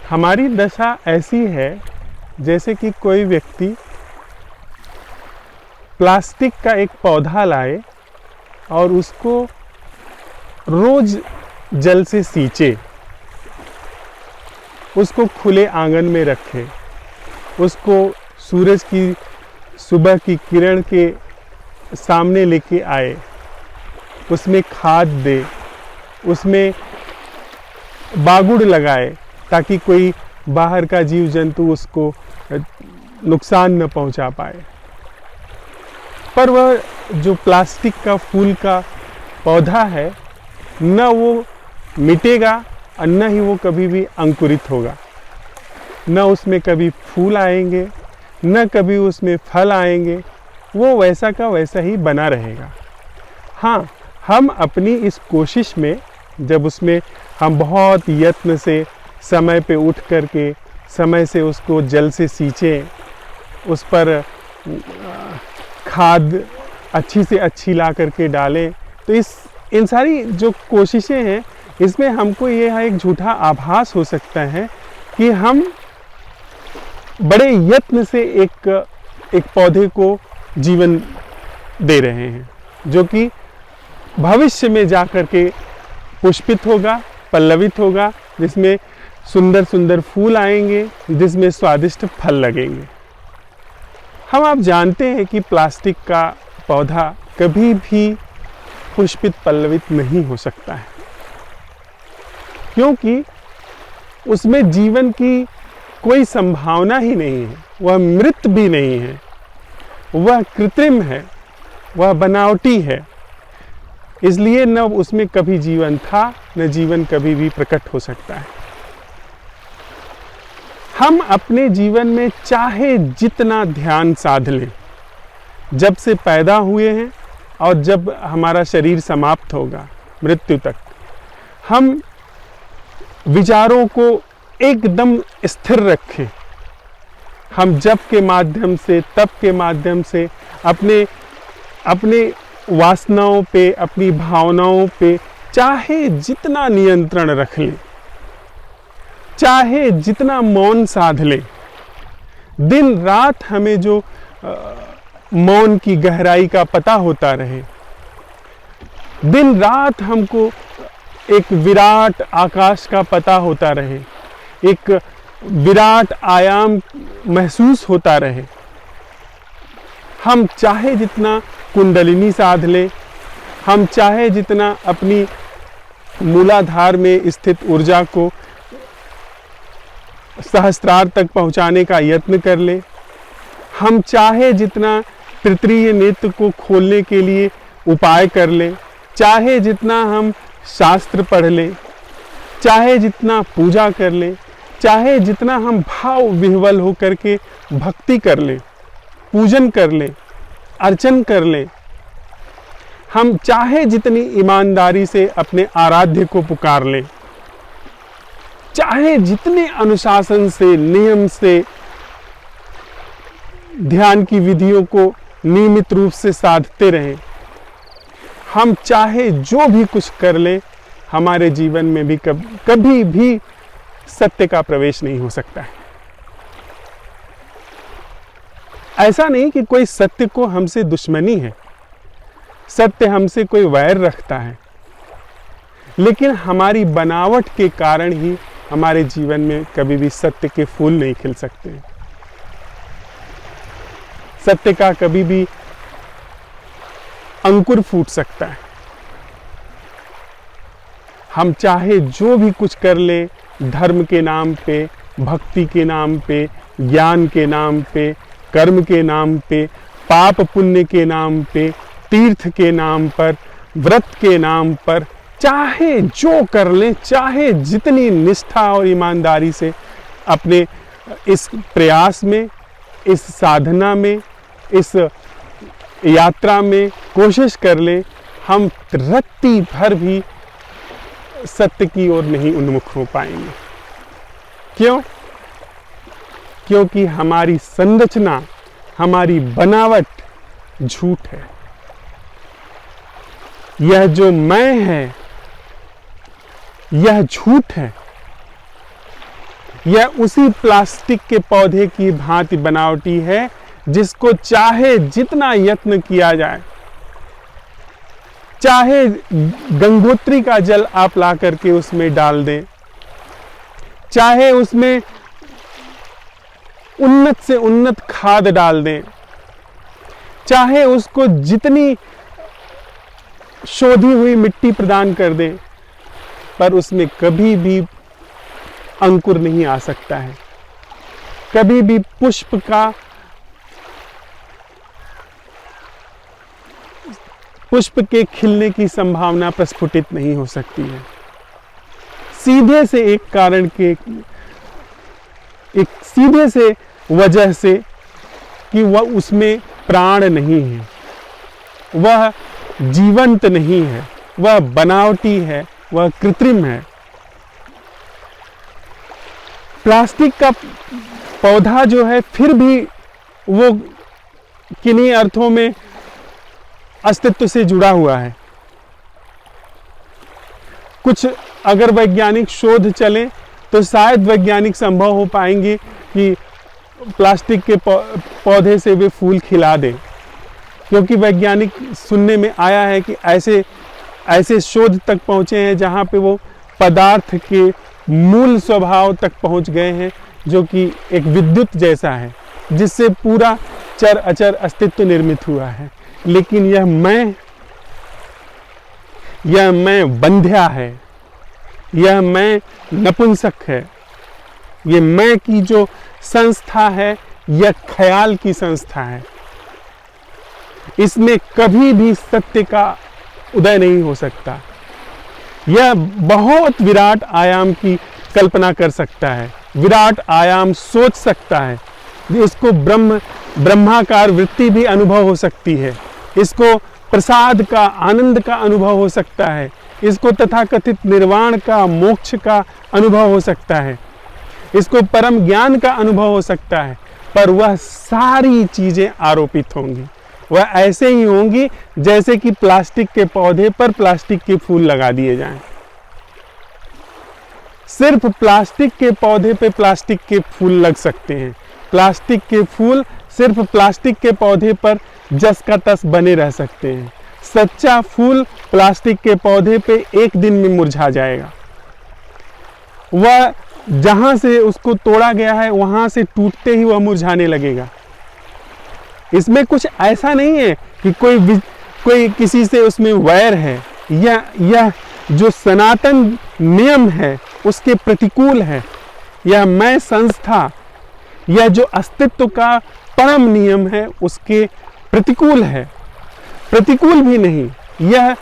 हमारी दशा ऐसी है जैसे कि कोई व्यक्ति प्लास्टिक का एक पौधा लाए और उसको रोज जल से सींचे, उसको खुले आंगन में रखे, उसको सूरज की सुबह की किरण के सामने लेके आए, उसमें खाद दे, उसमें बागुड़ लगाए ताकि कोई बाहर का जीव जंतु उसको नुकसान न पहुंचा पाए। पर वह जो प्लास्टिक का फूल का पौधा है, न वो मिटेगा और न ही वो कभी भी अंकुरित होगा। न उसमें कभी फूल आएंगे, न कभी उसमें फल आएंगे, वो वैसा का वैसा ही बना रहेगा। हाँ, हम अपनी इस कोशिश में जब उसमें हम बहुत यत्न से समय पे उठ करके समय से उसको जल से सींचें, उस पर खाद अच्छी से अच्छी ला करके डालें, तो इन सारी जो कोशिशें हैं, इसमें हमको यह एक झूठा आभास हो सकता है कि हम बड़े यत्न से एक पौधे को जीवन दे रहे हैं, जो कि भविष्य में जा कर के पुष्पित होगा, पल्लवित होगा, जिसमें सुंदर सुंदर फूल आएंगे, जिसमें स्वादिष्ट फल लगेंगे। आप जानते हैं कि प्लास्टिक का पौधा कभी भी पुष्पित पल्लवित नहीं हो सकता है, क्योंकि उसमें जीवन की कोई संभावना ही नहीं है। वह मृत भी नहीं है, वह कृत्रिम है, वह बनावटी है। इसलिए न उसमें कभी जीवन था, न जीवन कभी भी प्रकट हो सकता है। हम अपने जीवन में चाहे जितना ध्यान साध लें, जब से पैदा हुए हैं और जब हमारा शरीर समाप्त होगा मृत्यु तक, हम विचारों को एकदम स्थिर रखें। हम जप के माध्यम से, तप के माध्यम से अपने वासनाओं पे, अपनी भावनाओं पे चाहे जितना नियंत्रण रख लें, चाहे जितना मौन साध लें, दिन रात हमें जो मौन की गहराई का पता होता रहे, दिन रात हमको एक विराट आकाश का पता होता रहे, एक विराट आयाम महसूस होता रहे। हम चाहे जितना कुंडलिनी साध लें, हम चाहे जितना अपनी मूलाधार में स्थित ऊर्जा को सहस्त्रार तक पहुंचाने का यत्न कर ले, हम चाहे जितना तृतीय नेत्र को खोलने के लिए उपाय कर ले, चाहे जितना हम शास्त्र पढ़ ले, चाहे जितना पूजा कर ले, चाहे जितना हम भाव विह्वल हो करके भक्ति कर ले, पूजन कर ले, अर्चन कर ले, हम चाहे जितनी ईमानदारी से अपने आराध्य को पुकार ले, चाहे जितने अनुशासन से, नियम से ध्यान की विधियों को नियमित रूप से साधते रहें, हम चाहे जो भी कुछ कर ले, हमारे जीवन में भी कभी भी सत्य का प्रवेश नहीं हो सकता है। ऐसा नहीं कि कोई सत्य को हमसे दुश्मनी है, सत्य हमसे कोई वैर रखता है, लेकिन हमारी बनावट के कारण ही हमारे जीवन में कभी भी सत्य के फूल नहीं खिल सकते। सत्य का कभी भी अंकुर फूट सकता है। हम चाहे जो भी कुछ कर ले, धर्म के नाम पे, भक्ति के नाम पे, ज्ञान के नाम पे, कर्म के नाम पे, पाप पुण्य के नाम पे, तीर्थ के नाम पर, व्रत के नाम पर, चाहे जो कर लें, चाहे जितनी निष्ठा और ईमानदारी से अपने इस प्रयास में, इस साधना में, इस यात्रा में कोशिश कर लें, हम रत्ती भर भी सत्य की ओर नहीं उन्मुख हो पाएंगे। क्यों? क्योंकि हमारी संरचना, हमारी बनावट झूठ है। यह जो मैं है यह झूठ है। यह उसी प्लास्टिक के पौधे की भांति बनावटी है जिसको चाहे जितना यत्न किया जाए, चाहे गंगोत्री का जल आप ला करके उसमें डाल दें, चाहे उसमें उन्नत से उन्नत खाद डाल दें, चाहे उसको जितनी शोधी हुई मिट्टी प्रदान कर दें, पर उसमें कभी भी अंकुर नहीं आ सकता है। कभी भी पुष्प के खिलने की संभावना प्रस्फुटित नहीं हो सकती है। सीधे से एक सीधे से वजह से कि वह उसमें प्राण नहीं है, वह जीवंत नहीं है, वह बनावटी है, वह कृत्रिम है। प्लास्टिक का पौधा जो है फिर भी वो किन्हीं अर्थों में अस्तित्व से जुड़ा हुआ है। कुछ अगर वैज्ञानिक शोध चले तो शायद वैज्ञानिक संभव हो पाएंगे कि प्लास्टिक के पौधे से वे फूल खिला दें, क्योंकि वैज्ञानिक सुनने में आया है कि ऐसे शोध तक पहुंचे हैं जहां पे वो पदार्थ के मूल स्वभाव तक पहुंच गए हैं, जो कि एक विद्युत जैसा है, जिससे पूरा चर अचर अस्तित्व निर्मित हुआ है। लेकिन यह मैं बंध्या है, यह मैं नपुंसक है। ये मैं की जो संस्था है यह ख्याल की संस्था है। इसमें कभी भी सत्य का उदय नहीं हो सकता। यह बहुत विराट आयाम की कल्पना कर सकता है, विराट आयाम सोच सकता है, इसको ब्रह्माकार वृत्ति भी अनुभव हो सकती है, इसको प्रसाद का, आनंद का अनुभव हो सकता है, इसको तथाकथित निर्वाण का, मोक्ष का अनुभव हो सकता है, इसको परम ज्ञान का अनुभव हो सकता है, पर वह सारी चीजें आरोपित होंगी। वह ऐसे ही होंगी जैसे कि प्लास्टिक के पौधे पर प्लास्टिक के फूल लगा दिए जाएं। सिर्फ प्लास्टिक के पौधे पे प्लास्टिक के फूल लग सकते हैं। प्लास्टिक के फूल सिर्फ प्लास्टिक के पौधे पर जस का तस बने रह सकते हैं। सच्चा फूल प्लास्टिक के पौधे पे एक दिन में मुरझा जाएगा। वह जहां से उसको तोड़ा गया है वहां से टूटते ही वह मुरझाने लगेगा। इसमें कुछ ऐसा नहीं है कि कोई किसी से उसमें वैर है। यह जो सनातन नियम है उसके प्रतिकूल है। यह मैं संस्था, यह जो अस्तित्व का परम नियम है उसके प्रतिकूल है। प्रतिकूल भी नहीं, यह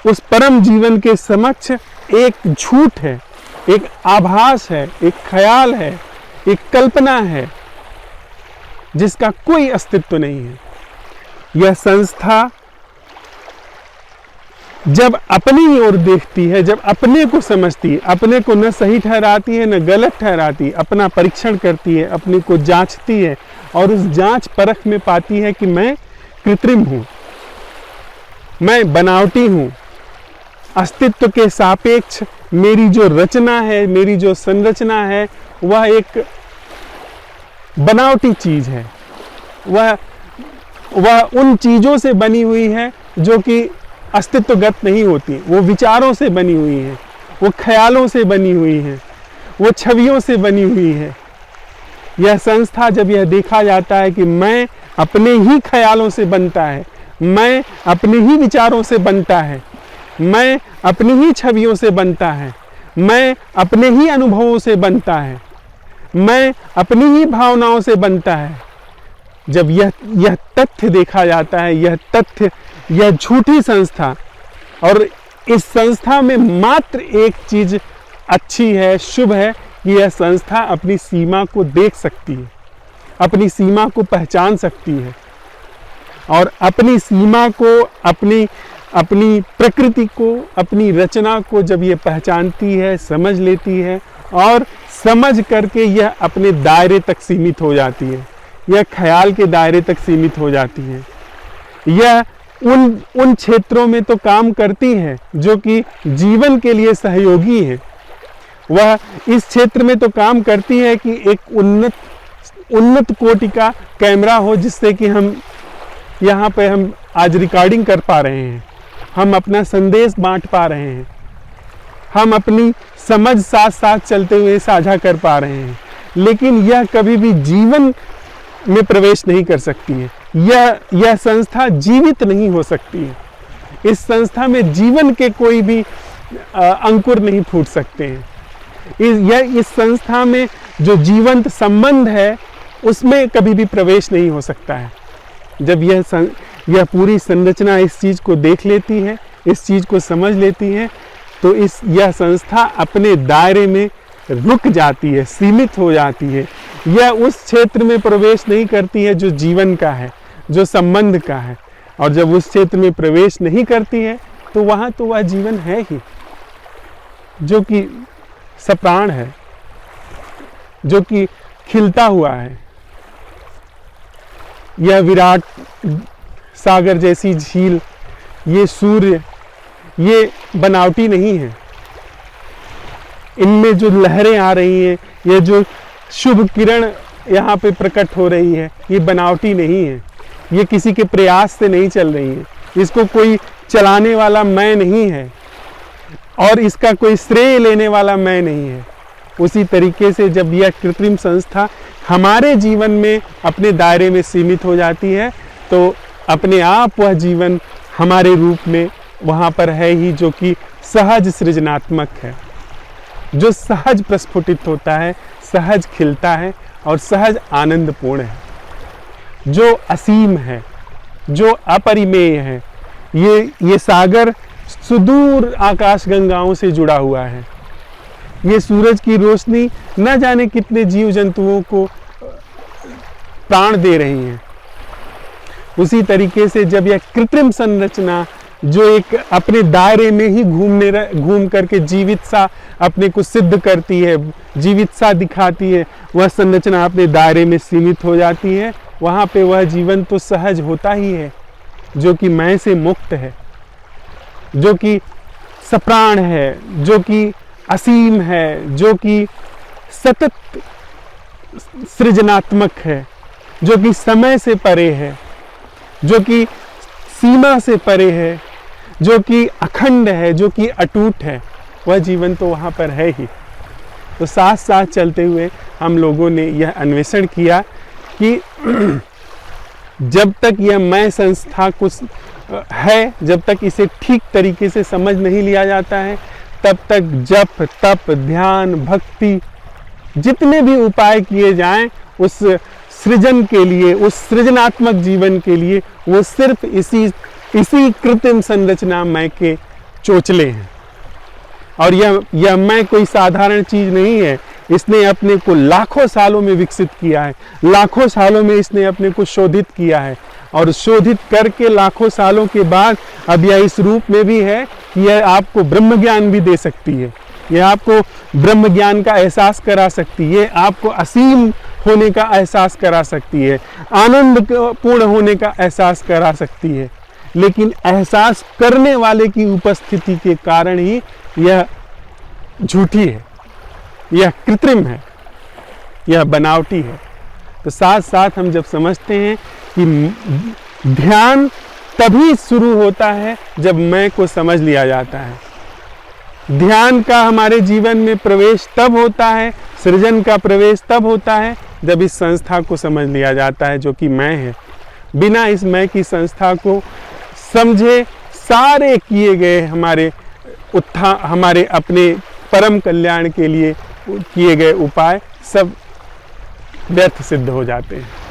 उस परम जीवन के समक्ष एक झूठ है, एक आभास है, एक ख्याल है, एक कल्पना है जिसका कोई अस्तित्व नहीं है। यह संस्था जब अपनी ओर देखती है, जब अपने को समझती है, अपने को न सही ठहराती है न गलत ठहराती है, अपना परीक्षण करती है, अपने को जांचती है और उस जांच परख में पाती है कि मैं कृत्रिम हूँ, मैं बनावटी हूँ, अस्तित्व के सापेक्ष मेरी जो रचना है, मेरी जो संरचना है वह एक बनावटी चीज है। वह उन चीजों से बनी हुई है जो कि अस्तित्वगत नहीं होती। वो विचारों से बनी हुई है, वो ख्यालों से बनी हुई है, वो छवियों से बनी हुई है। यह संस्था जब यह देखा जाता है कि मैं अपने ही ख्यालों से बनता है, मैं अपने ही विचारों से बनता है, मैं अपनी ही छवियों से बनता है, मैं अपने ही अनुभवों से बनता है, मैं अपनी ही भावनाओं से बनता है। जब यह तथ्य देखा जाता है, यह झूठी संस्था, और इस संस्था में मात्र एक चीज अच्छी है, शुभ है कि यह संस्था अपनी सीमा को देख सकती है, अपनी सीमा को पहचान सकती है और अपनी सीमा को, अपनी प्रकृति को, अपनी रचना को जब ये पहचानती है, समझ लेती है और समझ करके यह अपने दायरे तक सीमित हो जाती है, यह ख्याल के दायरे तक सीमित हो जाती है। यह उन क्षेत्रों में तो काम करती है जो कि जीवन के लिए सहयोगी है। वह इस क्षेत्र में तो काम करती है कि एक उन्नत कोटि का कैमरा हो, जिससे कि हम यहाँ पे हम आज रिकॉर्डिंग कर पा रहे हैं, हम अपना संदेश बांट पा रहे हैं, हम अपनी समझ साथ साथ चलते हुए साझा कर पा रहे हैं। लेकिन यह कभी भी जीवन में प्रवेश नहीं कर सकती है। यह संस्था जीवित नहीं हो सकती है। इस संस्था में जीवन के कोई भी अंकुर नहीं फूट सकते हैं। इस संस्था में जो जीवंत संबंध है उसमें कभी भी प्रवेश नहीं हो सकता है। जब यह पूरी संरचना इस चीज़ को देख लेती है, इस चीज़ को समझ लेती है, तो यह संस्था अपने दायरे में रुक जाती है, सीमित हो जाती है। यह उस क्षेत्र में प्रवेश नहीं करती है जो जीवन का है, जो संबंध का है। और जब उस क्षेत्र में प्रवेश नहीं करती है तो वह जीवन है ही, जो कि सप्राण है, जो कि खिलता हुआ है। यह विराट सागर जैसी झील, ये सूर्य, ये बनावटी नहीं है। इनमें जो लहरें आ रही हैं, ये जो शुभ किरण यहाँ पे प्रकट हो रही है, ये बनावटी नहीं है। ये किसी के प्रयास से नहीं चल रही है। इसको कोई चलाने वाला मैं नहीं है और इसका कोई श्रेय लेने वाला मैं नहीं है। उसी तरीके से जब यह कृत्रिम संस्था हमारे जीवन में अपने दायरे में सीमित हो जाती है, तो अपने आप वह जीवन हमारे रूप में वहाँ पर है ही, जो कि सहज सृजनात्मक है, जो सहज प्रस्फुटित होता है, सहज खिलता है और सहज आनंदपूर्ण है, जो असीम है, जो अपरिमेय है। ये सागर सुदूर आकाश गंगाओं से जुड़ा हुआ है। ये सूरज की रोशनी न जाने कितने जीव जंतुओं को प्राण दे रही है। उसी तरीके से जब यह कृत्रिम संरचना जो एक अपने दायरे में ही घूम करके जीवित सा अपने को सिद्ध करती है, जीवित सा दिखाती है, वह संरचना अपने दायरे में सीमित हो जाती है। वहाँ पे वह जीवन तो सहज होता ही है, जो कि मैं से मुक्त है, जो कि सप्राण है, जो कि असीम है, जो कि सतत सृजनात्मक है, जो कि समय से परे है, जो कि सीमा से परे है, जो कि अखंड है, जो कि अटूट है। वह जीवन तो वहाँ पर है ही। तो साथ साथ चलते हुए हम लोगों ने यह अन्वेषण किया कि जब तक यह मैं संस्था कुछ है, जब तक इसे ठीक तरीके से समझ नहीं लिया जाता है, तब तक जप, तप, ध्यान, भक्ति, जितने भी उपाय किए जाएं उस सृजन के लिए, उस सृजनात्मक जीवन के लिए, वो सिर्फ इसी कृत्रिम संरचना मैं के चोचले हैं। और यह मैं कोई साधारण चीज नहीं है। इसने अपने को लाखों सालों में विकसित किया है, लाखों सालों में इसने अपने को शोधित किया है, और शोधित करके लाखों सालों के बाद अब यह इस रूप में भी है कि यह आपको ब्रह्म ज्ञान भी दे सकती है। यह आपको ब्रह्म ज्ञान का एहसास करा सकती है, आपको असीम होने का एहसास करा सकती है, आनंद पूर्ण होने का एहसास करा सकती है। लेकिन एहसास करने वाले की उपस्थिति के कारण ही यह झूठी है, यह कृत्रिम है, यह बनावटी है। तो साथ साथ हम जब समझते हैं कि ध्यान तभी शुरू होता है जब मैं को समझ लिया जाता है। ध्यान का हमारे जीवन में प्रवेश तब होता है, सृजन का प्रवेश तब होता है जब इस संस्था को समझ लिया जाता है, जो कि मैं है। बिना इस मैं की संस्था को समझे सारे किए गए हमारे अपने परम कल्याण के लिए किए गए उपाय सब व्यर्थ सिद्ध हो जाते हैं।